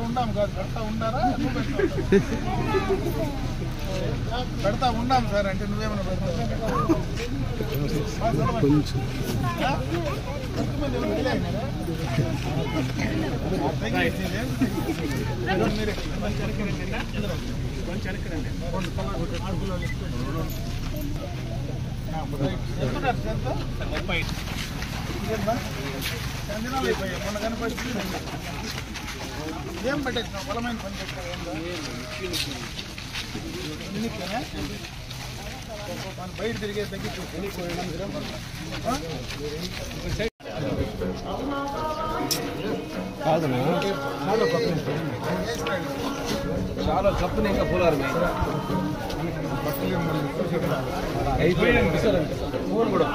ఉండాం కాదు పెడతా ఉండారా పెడతా ఉండాం సార్ అంటే నువ్వేమన్నా పెడతావు మొన్న కనపడుతుంది ఏం పెట్టేసినావు బలమైన పని చేస్తావు బయట తిరిగే చాలా కప్పుని ఇంకా పోలారు అయిపోయింది ఫోన్ కూడా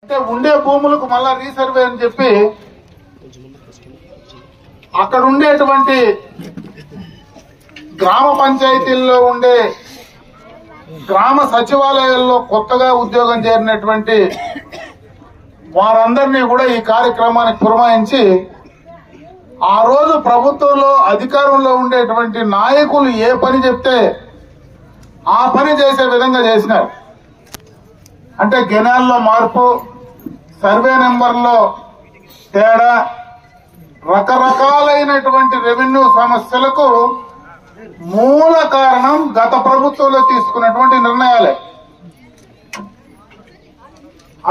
అంటే ఉండే భూములకు మళ్ళా రీసర్వే అని చెప్పి అక్కడ ఉండేటువంటి గ్రామ పంచాయతీల్లో ఉండే గ్రామ సచివాలయాల్లో కొత్తగా ఉద్యోగం చేరినటువంటి వారందరినీ కూడా ఈ కార్యక్రమానికి పురమాయించి ఆ రోజు ప్రభుత్వంలో అధికారంలో ఉండేటువంటి నాయకులు ఏ పని చెప్తే ఆ పని చేసే విధంగా చేసినారు. అంటే గెనాల్లో మార్పు, సర్వే నెంబర్లో తేడా, రకరకాలైనటువంటి రెవెన్యూ సమస్యలకు మూల కారణం గత ప్రభుత్వంలో తీసుకున్నటువంటి నిర్ణయాలే.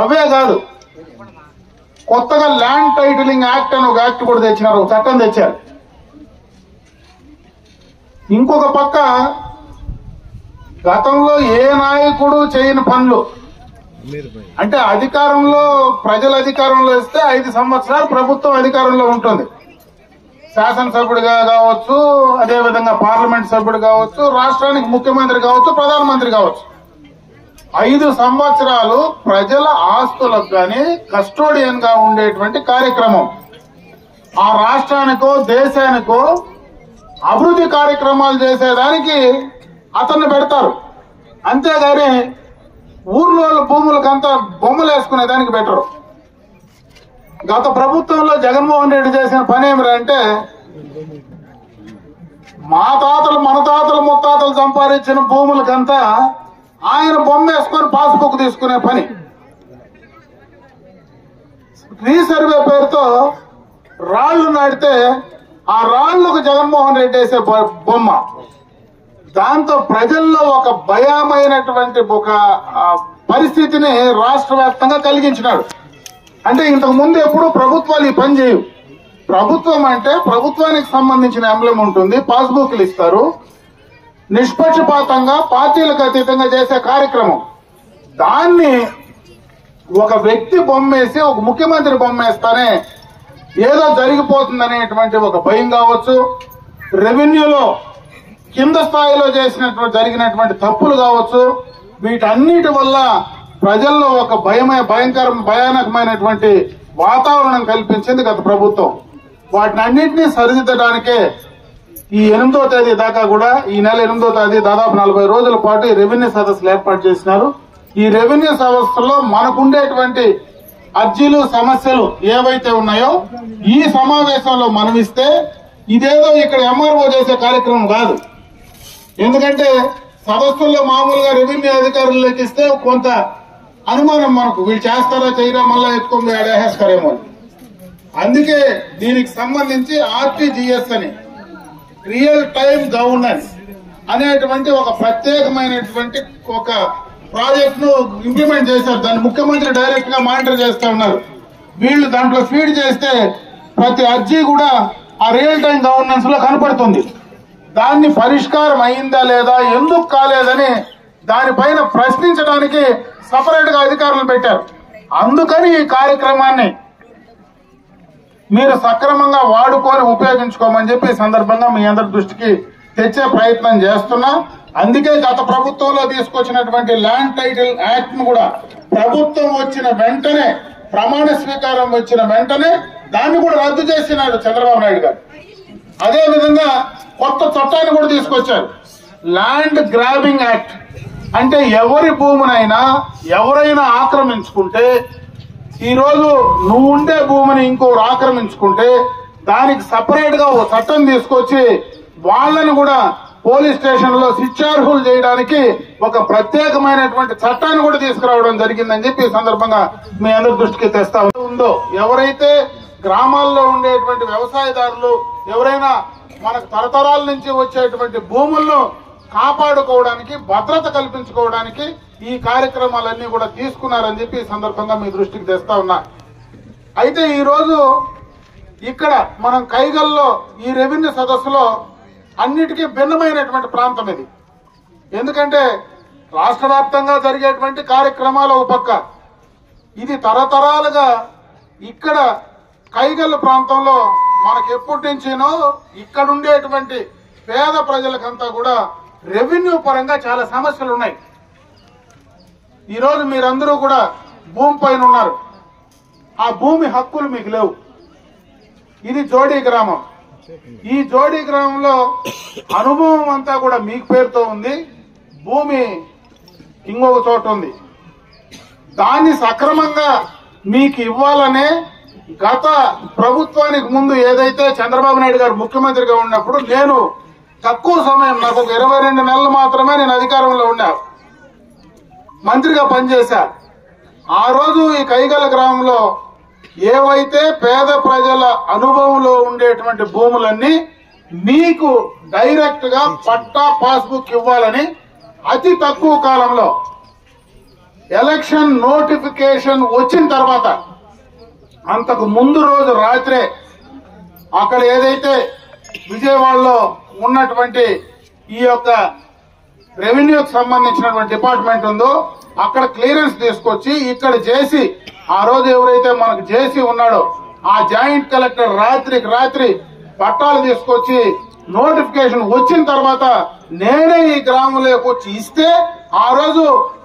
అవే కాదు, కొత్తగా ల్యాండ్ టైటిలింగ్ యాక్ట్ అని ఒక యాక్ట్ కూడా తెచ్చినారు, ఒక చట్టం తెచ్చారు. ఇంకొక పక్క గతంలో ఏ నాయకుడు చేయని పనులు, అంటే అధికారంలో ప్రజల అధికారంలో ఇస్తే 5 సంవత్సరాలు ప్రభుత్వం అధికారంలో ఉంటుంది. శాసనసభ్యుడిగా కావచ్చు, అదేవిధంగా పార్లమెంట్ సభ్యుడు కావచ్చు, రాష్ట్రానికి ముఖ్యమంత్రి కావచ్చు, ప్రధానమంత్రి కావచ్చు. 5 సంవత్సరాలు ప్రజల ఆస్తులకు గాని కస్టోడియన్ గా ఉండేటువంటి కార్యక్రమం. ఆ రాష్ట్రానికో దేశానికో అభివృద్ధి కార్యక్రమాలు చేసేదానికి అతన్ని పెడతారు. అంతేగాని ఊర్లో భూములకంతా బొమ్మలు వేసుకునేదానికి బెటరు. గత ప్రభుత్వంలో జగన్మోహన్ రెడ్డి చేసిన పని ఏమిటంటే, మా తాతలు మన తాతలు ముత్తాతలు సంపాదించిన భూములకంతా ఆయన బొమ్మ వేసుకొని పాస్బుక్ తీసుకునే పని. రీసర్వే పేరుతో రాళ్లు నాటితే ఆ రాళ్లకు జగన్మోహన్ రెడ్డి వేసే బొమ్మ. దాంతో ప్రజల్లో ఒక భయమైనటువంటి ఒక పరిస్థితిని రాష్ట్ర వ్యాప్తంగా కలిగించినాడు. అంటే ఇంతకు ముందు ఎప్పుడు ప్రభుత్వాలు ఈ పని చేయవు. ప్రభుత్వం అంటే ప్రభుత్వానికి సంబంధించిన ఎంబ్లెమ్ ఉంటుంది, పాస్బుక్లు ఇస్తారు, నిష్పక్షపాతంగా పార్టీలకు అతీతంగా చేసే కార్యక్రమం. దాన్ని ఒక వ్యక్తి బొమ్మేసి, ఒక ముఖ్యమంత్రి బొమ్మేస్తానే ఏదో జరిగిపోతుందనేటువంటి ఒక భయం కావచ్చు, రెవెన్యూలో కింద స్థాయిలో జరిగినటువంటి తప్పులు కావచ్చు, వీటన్నిటి వల్ల ప్రజల్లో ఒక భయానకమైనటువంటి వాతావరణం కల్పించింది గత ప్రభుత్వం. వాటిని అన్నింటినీ సరిదిద్దడానికే ఈ 8వ తేదీ దాకా కూడా, ఈ నెల 8వ తేదీ దాదాపు 40 రోజుల పాటు ఈ రెవెన్యూ సదస్సులు ఏర్పాటు చేసినారు. ఈ రెవెన్యూ సదస్సులో మనకుండేటువంటి అర్జీలు సమస్యలు ఏవైతే ఉన్నాయో ఈ సమావేశంలో మనమిస్తే ఇదేదో ఇక్కడ ఎంఆర్ఓ చేసే కార్యక్రమం కాదు. ఎందుకంటే సదస్సుల్లో మామూలుగా రెవెన్యూ అధికారులు లెక్కిస్తే కొంత అనుమానం మనకు, వీళ్ళు చేస్తారా చేయరా మళ్ళా ఎత్తుకొని అడేస్తారేమో. అందుకే దీనికి సంబంధించి ఆర్టీజీఎస్ అని, రియల్ టైం గవర్నెన్స్ అనేటువంటి ఒక ప్రత్యేకమైనటువంటి ఒక ప్రాజెక్ట్ ను ఇంప్లిమెంట్ చేశారు. దాన్ని ముఖ్యమంత్రి డైరెక్ట్ గా మానిటర్ చేస్తూ ఉన్నారు. వీళ్ళు దాంట్లో ఫీడ్ చేస్తే ప్రతి అర్జీ కూడా ఆ రియల్ టైం గవర్నెన్స్ లో కనపడుతుంది. దాన్ని పరిష్కారం అయిందా లేదా, ఎందుకు కాలేదని దానిపైన ప్రశ్నించడానికి సపరేట్ గా అధికారులు పెట్టారు. అందుకని ఈ కార్యక్రమాన్ని మీరు సక్రమంగా వాడుకొని ఉపయోగించుకోమని చెప్పి ఈ సందర్భంగా మీ అందరి దృష్టికి తెచ్చే ప్రయత్నం చేస్తున్నా. అందుకే గత ప్రభుత్వంలో తీసుకొచ్చినటువంటి ల్యాండ్ టైటిల్ యాక్ట్ ను కూడా ప్రభుత్వం వచ్చిన వెంటనే, ప్రమాణ స్వీకారం వచ్చిన వెంటనే దాన్ని కూడా రద్దు చేసినాడు చంద్రబాబు నాయుడు గారు. అదే విధంగా కొత్త చట్టాన్ని కూడా తీసుకొచ్చారు, ల్యాండ్ గ్రాబింగ్ యాక్ట్. అంటే ఎవరి భూమినైనా ఎవరైనా ఆక్రమించుకుంటే, ఈరోజు నువ్వు ఉండే భూమిని ఇంకోరు ఆక్రమించుకుంటే దానికి సపరేట్ గా ఓ చట్టం తీసుకొచ్చి వాళ్ళని కూడా పోలీస్ స్టేషన్ లో శిక్షార్హులు చేయడానికి ఒక ప్రత్యేకమైనటువంటి చట్టాన్ని కూడా తీసుకురావడం జరిగిందని చెప్పి ఈ సందర్భంగా మీ అందరి దృష్టికి తెస్తా ఉందో. ఎవరైతే గ్రామాల్లో ఉండేటువంటి వ్యవసాయదారులు ఎవరైనా మనకు తరతరాల నుంచి వచ్చేటువంటి భూములను కాపాడుకోవడానికి, భద్రత కల్పించుకోవడానికి ఈ కార్యక్రమాలన్నీ కూడా తీసుకున్నారని చెప్పి ఈ సందర్భంగా మీ దృష్టికి తెస్తా ఉన్నా. అయితే ఈ రోజు ఇక్కడ మనం కైగల్లో ఈ రెవెన్యూ సదస్సులో అన్నిటికీ భిన్నమైనటువంటి ప్రాంతం ఇది. ఎందుకంటే రాష్ట్ర వ్యాప్తంగా జరిగేటువంటి కార్యక్రమాలు ఒక పక్క, ఇది తరతరాలుగా ఇక్కడ కైగల్ ప్రాంతంలో మనకు ఎప్పటి నుంచినో ఇక్కడ ఉండేటువంటి పేద ప్రజలకంతా కూడా రెవెన్యూ పరంగా చాలా సమస్యలు ఉన్నాయి. ఈరోజు మీరందరూ కూడా భూమి పైన ఉన్నారు, ఆ భూమి హక్కులు మీకు లేవు. ఇది జోడీ గ్రామం. ఈ జోడీ గ్రామంలో అనుభవం అంతా కూడా మీకు పేరుతో ఉంది, భూమి ఇంకొక చోట ఉంది. దాన్ని సక్రమంగా మీకు ఇవ్వాలనే గత ప్రభుత్వానికి ముందు ఏదైతే చంద్రబాబు నాయుడు గారు ముఖ్యమంత్రిగా ఉన్నప్పుడు నేను తక్కువ సమయం, నాకు ఒక 22 నెలలు మాత్రమే నేను అధికారంలో ఉన్నా, మంత్రిగా పనిచేశా. ఆ రోజు ఈ కైగల గ్రామంలో ఏవైతే పేద ప్రజల అనుభవంలో ఉండేటువంటి భూములన్నీ మీకు డైరెక్ట్ గా పట్టా పాస్బుక్ ఇవ్వాలని అతి తక్కువ కాలంలో ఎలక్షన్ నోటిఫికేషన్ వచ్చిన తర్వాత, అంతకు ముందు రోజు రాత్రే అక్కడ ఏదైతే విజయవాడలో ఉన్నటువంటి ఈ యొక్క రెవెన్యూకి సంబంధించినటువంటి డిపార్ట్మెంట్ ఉందో అక్కడ క్లియరెన్స్ తీసుకొచ్చి ఇక్కడ జేసీ, ఆ రోజు ఎవరైతే మనకు జేసీ ఉన్నాడో ఆ జాయింట్ కలెక్టర్ రాత్రికి రాత్రి పట్టాలు తీసుకొచ్చి నోటిఫికేషన్ వచ్చిన తర్వాత నేనే ఈ గ్రామంలోకి వచ్చి ఇస్తే ఆ రోజు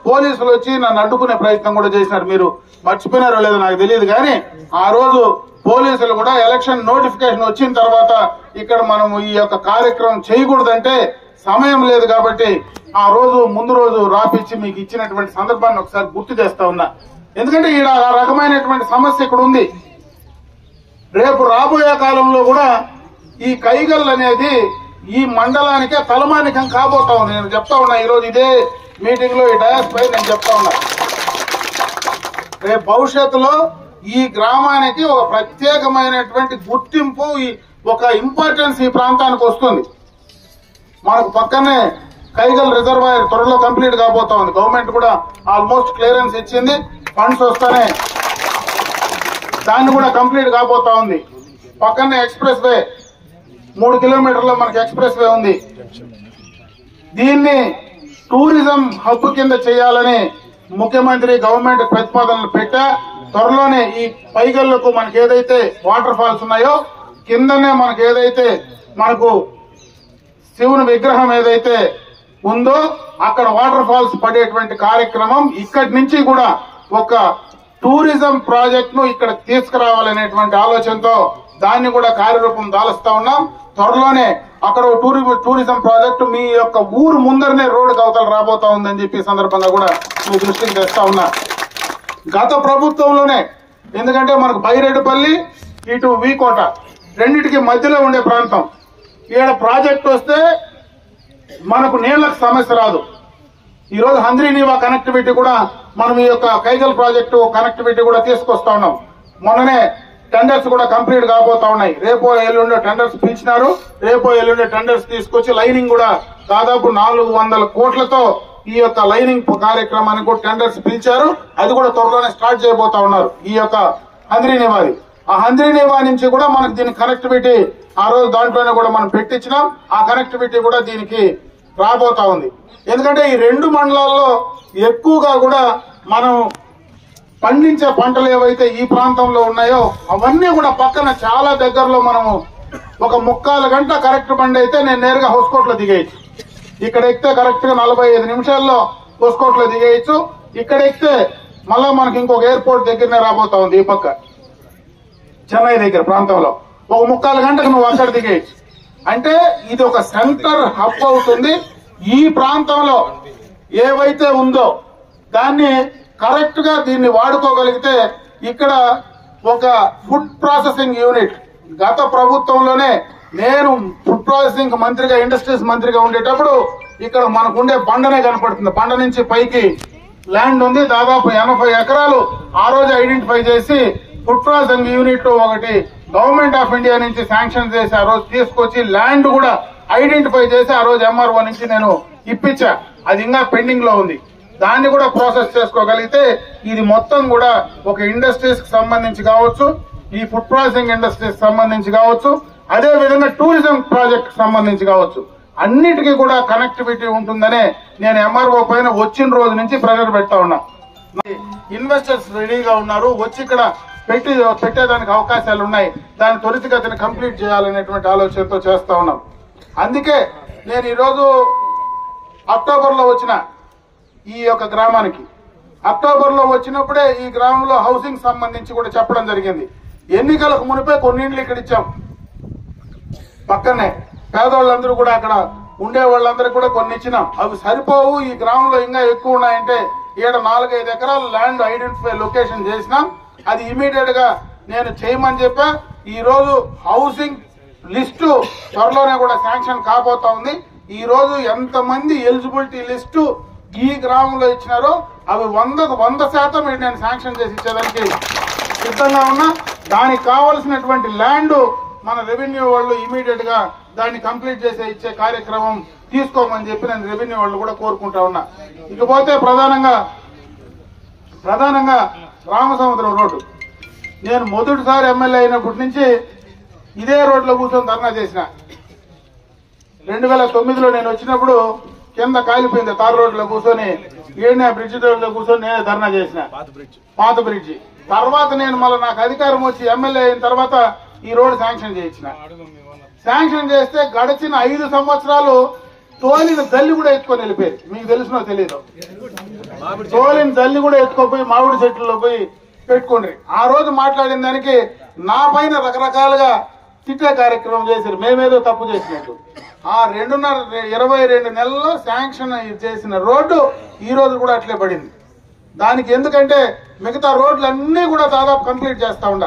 పోలీసులు వచ్చి నన్ను అడ్డుకునే ప్రయత్నం కూడా చేసినారు. మీరు మర్చిపోయినారో లేదో నాకు తెలియదు, కానీ ఆ రోజు పోలీసులు కూడా ఎలక్షన్ నోటిఫికేషన్ వచ్చిన తర్వాత ఇక్కడ మనం ఈ యొక్క కార్యక్రమం చేయకూడదంటే సమయం లేదు కాబట్టి ఆ రోజు ముందు రోజు రాపిచ్చి మీకు ఇచ్చినటువంటి సందర్భాన్ని ఒకసారి గుర్తు చేస్తా ఉన్నా. ఎందుకంటే ఈ రకమైనటువంటి సమస్య ఇక్కడ ఉంది. రేపు రాబోయే కాలంలో కూడా ఈ కైగల్ అనేది ఈ మండలానికే తలమానికం కాబోతా ఉంది. నేను చెప్తా ఉన్నా, ఈరోజు ఇదే మీటింగ్ లో ఈ డయాస్ పై నేను చెప్తా ఉన్నా, రేపు భవిష్యత్తులో ఈ గ్రామానికి ఒక ప్రత్యేకమైనటువంటి గుర్తింపు, ఒక ఇంపార్టెన్స్ ఈ ప్రాంతానికి వస్తుంది. మనకు పక్కనే కైగల్ రిజర్వాయర్ త్వరలో కంప్లీట్ కాబోతా ఉంది. గవర్నమెంట్ కూడా ఆల్మోస్ట్ క్లియరెన్స్ ఇచ్చింది, ఫండ్స్ వస్తానే దాన్ని కూడా కంప్లీట్ కాబోతా ఉంది. పక్కనే ఎక్స్ప్రెస్ వే 3 కిలోమీటర్లో మనకి ఎక్స్ప్రెస్ వే ఉంది. దీన్ని టూరిజం హబ్ కింద చేయాలని ముఖ్యమంత్రి గవర్నమెంట్ ప్రతిపాదనలు పెట్టా. త్వరలోనే ఈ పైగల్లకు మనకి ఏదైతే వాటర్ ఫాల్స్ ఉన్నాయో కిందనే మనకి ఏదైతే మనకు శివుని విగ్రహం ఏదైతే ఉందో అక్కడ వాటర్ ఫాల్స్ పడేటువంటి కార్యక్రమం ఇక్కడి నుంచి కూడా ఒక టూరిజం ప్రాజెక్ట్ ను ఇక్కడ తీసుకురావాలనేటువంటి ఆలోచనతో దాన్ని కూడా కార్యరూపం దాలుస్తా ఉన్నాం. త్వరలోనే అక్కడ టూరిజం ప్రాజెక్టు మీ యొక్క ఊరు ముందరనే రోడ్డు అవతల రాబోతా ఉందని చెప్పి సందర్భంగా కూడా మీ దృష్టికి తెస్తా ఉన్నా. గత ప్రభుత్వంలోనే, ఎందుకంటే మనకు బైరెడ్డిపల్లి ఇటు వీకోట రెండింటికి మధ్యలో ఉండే ప్రాంతం, ఈడ ప్రాజెక్ట్ వస్తే మనకు నీళ్లకు సమస్య రాదు. ఈరోజు హంద్రీనీవా కనెక్టివిటీ కూడా మనం ఈ యొక్క కైగల్ ప్రాజెక్టు కనెక్టివిటీ కూడా తీసుకొస్తా ఉన్నాం. మొన్ననే టెండర్స్ కూడా కంప్లీట్ కాబోతా ఉన్నాయి. రేపో ఎల్లుండే టెండర్స్ పిలిచినారు, రేపో ఎల్లుండే టెండర్స్ తీసుకొచ్చి లైనింగ్ కూడా దాదాపు 400 కోట్లతో ఈ యొక్క లైనింగ్ కార్యక్రమానికి కూడా టెండర్స్ పిలిచారు. అది కూడా త్వరలోనే స్టార్ట్ చేయబోతా ఉన్నారు ఈ యొక్క హంద్రీనీవాది. ఆ హంద్రీనీవా నుంచి కూడా మనకు దీని కనెక్టివిటీ ఆ రోజు దాంట్లోనే కూడా మనం పెట్టించినాం. ఆ కనెక్టివిటీ కూడా దీనికి రాబోతా ఉంది. ఎందుకంటే ఈ 2 మండలాల్లో ఎక్కువగా కూడా మనం పండించే పంటలు ఏవైతే ఈ ప్రాంతంలో ఉన్నాయో అవన్నీ కూడా పక్కన చాలా దగ్గరలో మనము ఒక 3/4 గంట కరెక్ట్ బండి అయితే నేను నేరుగా హౌస్కోట్లో దిగేయచ్చు. ఇక్కడ ఎక్కితే కరెక్ట్ గా 45 నిమిషాల్లో హౌస్కోట్లో దిగేయచ్చు. ఇక్కడ ఎక్కితే మళ్ళా మనకి ఇంకొక ఎయిర్పోర్ట్ దగ్గరనే రాబోతా ఉంది ఈ పక్క చెన్నై దగ్గర ప్రాంతంలో. ఒక 3/4 గంటకు నువ్వు అక్కడ దిగేయచ్చు. అంటే ఇది ఒక సెంటర్ హబ్ అవుతుంది. ఈ ప్రాంతంలో ఏవైతే ఉందో దాన్ని కరెక్ట్ గా దీన్ని వాడుకోగలిగితే ఇక్కడ ఒక ఫుడ్ ప్రాసెసింగ్ యూనిట్ గత ప్రభుత్వంలోనే నేను ఫుడ్ ప్రాసెసింగ్ మంత్రిగా ఇండస్ట్రీస్ మంత్రిగా ఉండేటప్పుడు ఇక్కడ మనకుండే బండనే కనపడుతుంది. బండ నుంచి పైకి ల్యాండ్ ఉంది, దాదాపు 80 ఎకరాలు ఆ రోజు ఐడెంటిఫై చేసి ఫుడ్ ప్రాసెసింగ్ యూనిట్ ఒకటి గవర్నమెంట్ ఆఫ్ ఇండియా నుంచి శాంక్షన్ చేసి ఆ రోజు తీసుకొచ్చి ల్యాండ్ కూడా ఐడెంటిఫై చేసి ఆ రోజు ఎంఆర్ఓ నుంచి నేను ఇప్పించా. అది ఇంకా పెండింగ్ లో ఉంది. దాన్ని కూడా ప్రాసెస్ చేసుకోగలిగితే ఇది మొత్తం కూడా ఒక ఇండస్ట్రీస్ కి సంబంధించి కావచ్చు, ఈ ఫుడ్ ప్రాసెసింగ్ ఇండస్ట్రీస్ సంబంధించి కావచ్చు, అదే విధంగా టూరిజం ప్రాజెక్ట్ సంబంధించి కావచ్చు, అన్నిటికీ కూడా కనెక్టివిటీ ఉంటుందనే నేను ఎంఆర్ఓ పైన వచ్చిన రోజు నుంచి ప్రెజర్ పెడతా ఉన్నా. ఇన్వెస్టర్స్ రెడీగా ఉన్నారు, వచ్చి ఇక్కడ పెట్టేదానికి అవకాశాలు ఉన్నాయి. దాన్ని త్వరితగతిని కంప్లీట్ చేయాలనేటువంటి ఆలోచనతో చేస్తా ఉన్నాం. అందుకే నేను ఈరోజు అక్టోబర్ లో వచ్చిన ఈ యొక్క గ్రామానికి. అక్టోబర్ లో వచ్చినప్పుడే ఈ గ్రామంలో హౌసింగ్ సంబంధించి కూడా చెప్పడం జరిగింది. ఎన్నికలకు మునిపే కొన్ని ఇండ్లు ఇక్కడ ఇచ్చాం. పక్కనే పేదవాళ్ళందరూ కూడా అక్కడ ఉండే వాళ్ళందరూ కూడా కొన్ని ఇచ్చినాం. అవి సరిపోవు, ఈ గ్రామంలో ఇంకా ఎక్కువ ఉన్నాయంటే 4-5 ఎకరాలు ల్యాండ్ ఐడెంటిఫై లొకేషన్ చేసినాం. అది ఇమీడియట్ గా నేను చేయమని చెప్పా. ఈ రోజు హౌసింగ్ లిస్టు త్వరలోనే కూడా శాంక్షన్ కాబోతా ఉంది. ఈ రోజు ఎంతమంది ఎలిజిబిలిటీ లిస్టు ఈ గ్రామంలో ఇచ్చినారో అవి 100% నేను శాంక్షన్ చేసి ఇచ్చేదానికి సిద్ధంగా ఉన్నా. దానికి కావలసినటువంటి ల్యాండ్ మన రెవెన్యూ వాళ్ళు ఇమీడియట్ గా దాన్ని కంప్లీట్ చేసే ఇచ్చే కార్యక్రమం తీసుకోమని చెప్పి నేను రెవెన్యూ వాళ్ళు కూడా కోరుకుంటా ఉన్నా. ఇకపోతే ప్రధానంగా రామసముద్రం రోడ్డు. నేను మొదటిసారి ఎమ్మెల్యే అయినప్పటి నుంచి ఇదే రోడ్లో కూర్చొని ధర్నా చేసిన. 2009లో నేను వచ్చినప్పుడు కింద కాలిపోయింది తార్ రోడ్లో కూర్చొని, ఏడినా బ్రిడ్జి రోడ్లో కూర్చొని నేనే ధర్నా చేసిన, పాత బ్రిడ్జి. తర్వాత నేను మళ్ళీ నాకు అధికారం వచ్చి ఎమ్మెల్యే అయిన తర్వాత ఈ రోడ్డు శాంక్షన్ చేయించిన. శాంక్షన్ చేస్తే గడిచిన 5 సంవత్సరాలు తోలిన జల్లి కూడా ఎత్తుకొని వెళ్ళిపోయింది. మీకు తెలిసినో తెలియదు, తోలిన జల్లి కూడా ఎత్తుకోపోయి మామిడి చెట్లలో పోయి పెట్టుకోండి. ఆ రోజు మాట్లాడిన దానికి నా పైన రకరకాలుగా తిట్టే కార్యక్రమం చేశారు, మేమేదో తప్పు చేసినట్టు. ఆ 22 నెలల్లో శాంక్షన్ చేసిన రోడ్డు ఈ రోజు కూడా అట్లే పడింది. దానికి ఎందుకంటే మిగతా రోడ్లన్నీ కూడా దాదాపు కంప్లీట్ చేస్తా ఉండ.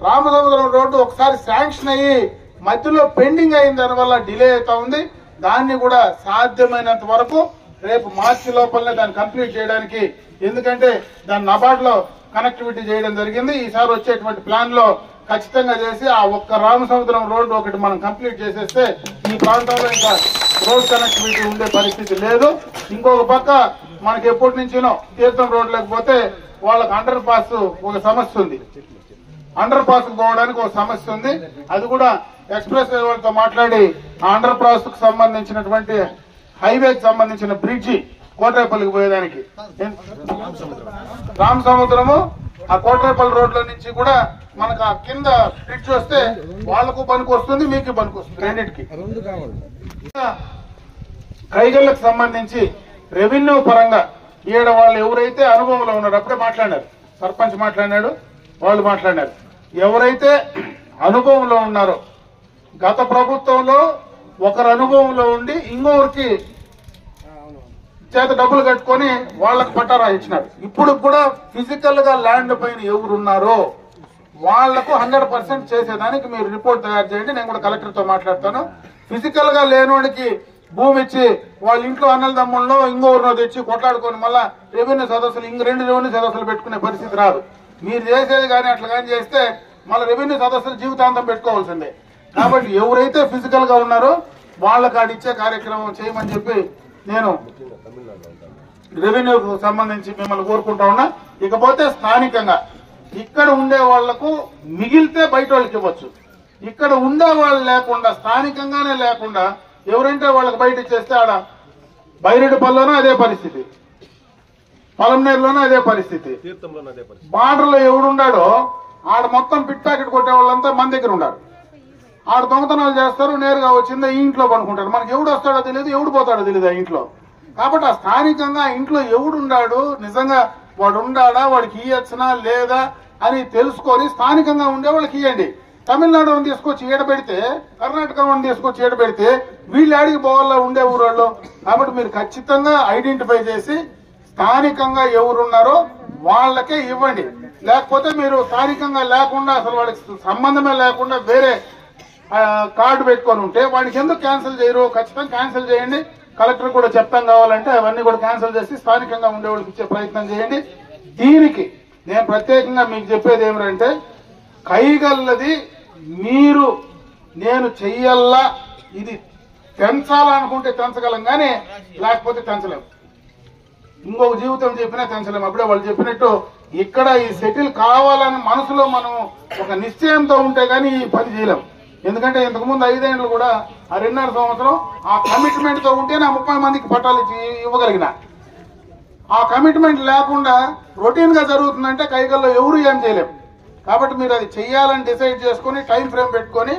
రామసముద్రం రోడ్డు ఒకసారి శాంక్షన్ అయ్యి మధ్యలో పెండింగ్ అయిన దానివల్ల డిలే అవుతా ఉంది. దాన్ని కూడా సాధ్యమైనంత వరకు రేపు మార్చి లోపలనే దాన్ని కంప్లీట్ చేయడానికి, ఎందుకంటే దాన్ని నబార్డ్ లో కనెక్టివిటీ చేయడం జరిగింది. ఈసారి వచ్చేటువంటి ప్లాన్ లో ఖచ్చితంగా చేసి ఆ ఒక్క రామసముద్రం రోడ్డు ఒకటి మనం కంప్లీట్ చేసేస్తే ఈ ప్రాంతంలో ఇంకా రోడ్ కనెక్టివిటీ ఉండే పరిస్థితి లేదు. ఇంకొక పక్క మనకి ఎప్పటి నుంచినో తీర్థం రోడ్ లేకపోతే వాళ్ళకి అండర్ పాస్ ఒక సమస్య ఉంది, అండర్ పాస్ కు పోవడానికి ఒక సమస్య ఉంది. అది కూడా ఎక్స్ప్రెస్ వే వాళ్ళతో మాట్లాడి ఆ అండర్ పాస్ కు సంబంధించినటువంటి హైవేకి సంబంధించిన బ్రిడ్జి కోటరేపల్లికి పోయేదానికి, రామసముద్రము ఆ కోటరేపల్లి రోడ్ల నుంచి కూడా మనకు ఆ కింద బ్రిడ్జ్ వస్తే వాళ్లకు పనికి వస్తుంది, మీకు పనికి వస్తుంది, రెండింటికి. కైగళ్లకు సంబంధించి రెవెన్యూ పరంగా ఈడ వాళ్ళు ఎవరైతే అనుభవంలో ఉన్నారో అప్పుడే మాట్లాడారు, సర్పంచ్ మాట్లాడాడు, వాళ్ళు మాట్లాడారు. ఎవరైతే అనుభవంలో ఉన్నారో, గత ప్రభుత్వంలో ఒకరు అనుభవంలో ఉండి ఇంకొకరికి చేత డబ్బులు కట్టుకొని వాళ్ళకి పట్టారా ఇచ్చినారు. ఇప్పుడు కూడా ఫిజికల్ గా ల్యాండ్ పైన ఎవరున్నారో వాళ్లకు 100% చేసేదానికి మీరు రిపోర్ట్ తయారు చేయండి. నేను కూడా కలెక్టర్ తో మాట్లాడతాను. ఫిజికల్ గా లేనోడికి భూమి ఇచ్చి వాళ్ళ ఇంట్లో అన్నల దమ్ముల్లో ఇంకొకరినో తెచ్చి కొట్లాడుకొని మళ్ళా రెవెన్యూ సదస్సులు 2 రెవెన్యూ సదస్సులు పెట్టుకునే పరిస్థితి రాదు. మీరు చేసేది కానీ అట్లా కానీ చేస్తే మళ్ళీ రెవెన్యూ సదస్సులు జీవితాంతం పెట్టుకోవాల్సిందే. కాబట్టి ఎవరైతే ఫిజికల్ గా ఉన్నారో వాళ్ళకి ఆడిచ్చే కార్యక్రమం చేయమని చెప్పి నేను రెవెన్యూకు సంబంధించి మిమ్మల్ని కోరుకుంటా ఉన్నా. ఇకపోతే స్థానికంగా ఇక్కడ ఉండే వాళ్లకు మిగిలితే బయట వాళ్ళకి ఇవ్వచ్చు. ఇక్కడ ఉండే వాళ్ళు లేకుండా స్థానికంగానే లేకుండా ఎవరంటే వాళ్ళకి బయట ఇచ్చేస్తే ఆడ బైరెడ్డిపల్లిలోనూ అదే పరిస్థితి. పలంనేరులోనే అదే పరిస్థితి. తీర్థంలోనే అదే పరిస్థితి. బార్డర్లో ఎవడున్నాడో ఆడ మొత్తం పిట్ ప్యాకెట్ కొట్టే వాళ్ళంతా మన దగ్గర ఉన్నారు. ఆడ దొంగతనాలు చేస్తారు, నేరుగా వచ్చిందా ఈ ఇంట్లో పనుకుంటారు. మనకి ఎవడు వస్తాడో తెలియదు, ఎవడు పోతాడో తెలియదు ఆ ఇంట్లో. కాబట్టి ఆ స్థానికంగా ఆ ఇంట్లో ఎవడున్నాడు, నిజంగా వాడు ఉండాడా, వాడికి ఇయ్యచ్చనా లేదా అని తెలుసుకొని స్థానికంగా ఉండే వాళ్ళకి ఇవ్వండి. తమిళనాడు తీసుకొచ్చి ఈడబెడితే, కర్ణాటక తీసుకొచ్చి ఈడబెడితే వీళ్ళు ఆడికి పోవాలా ఉండే ఊరోళ్ళు. కాబట్టి మీరు ఖచ్చితంగా ఐడెంటిఫై చేసి స్థానికంగా ఎవరున్నారో వాళ్ళకే ఇవ్వండి. లేకపోతే మీరు స్థానికంగా లేకుండా అసలు వాడికి సంబంధమే లేకుండా వేరే కార్డు పెట్టుకొని ఉంటే వాడికి ఎందుకు క్యాన్సిల్ చేయరు? ఖచ్చితంగా క్యాన్సిల్ చేయండి. కలెక్టర్ కూడా చెప్తాం కావాలంటే అవన్నీ కూడా క్యాన్సిల్ చేసి స్థానికంగా ఉండే వాళ్ళకి ఇచ్చే ప్రయత్నం చేయండి. దీనికి నేను ప్రత్యేకంగా మీకు చెప్పేది ఏమిటంటే, కైగల్లది మీరు నేను చెయ్యల్లా, ఇది తెంచాలనుకుంటే తెంచగలం కానీ లేకపోతే తెంచలేము. ఇంకొక జీవితం చెప్పినా తెంచలేము. అప్పుడే వాళ్ళు చెప్పినట్టు ఇక్కడ ఈ సెటిల్ కావాలని మనసులో మనం ఒక నిశ్చయంతో ఉంటే గానీ ఈ పని చేయలేం. ఎందుకంటే ఇంతకుముందు 5 ఏళ్ళు కూడా ఆ 2.5 సంవత్సరం ఆ కమిట్మెంట్ తో ఉంటే నా 30 మందికి పట్టాలు ఇవ్వగలిగిన. ఆ కమిట్మెంట్ లేకుండా రొటీన్ గా జరుగుతుందంటే కైగల్లో ఎవరు ఏం చేయలేం. కాబట్టి మీరు అది చెయ్యాలని డిసైడ్ చేసుకుని టైం ఫ్రేమ్ పెట్టుకొని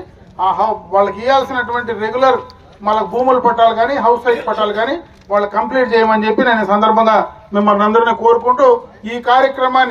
వాళ్ళకి ఇవ్వాల్సినటువంటి రెగ్యులర్ వాళ్ళకి భూముల పట్టాలు కానీ హౌస్ సైట్ పట్టాలు కానీ వాళ్ళు కంప్లీట్ చేయమని చెప్పి నేను ఈ సందర్భంగా మిమ్మల్ని అందరినీ కోరుకుంటూ ఈ కార్యక్రమాన్ని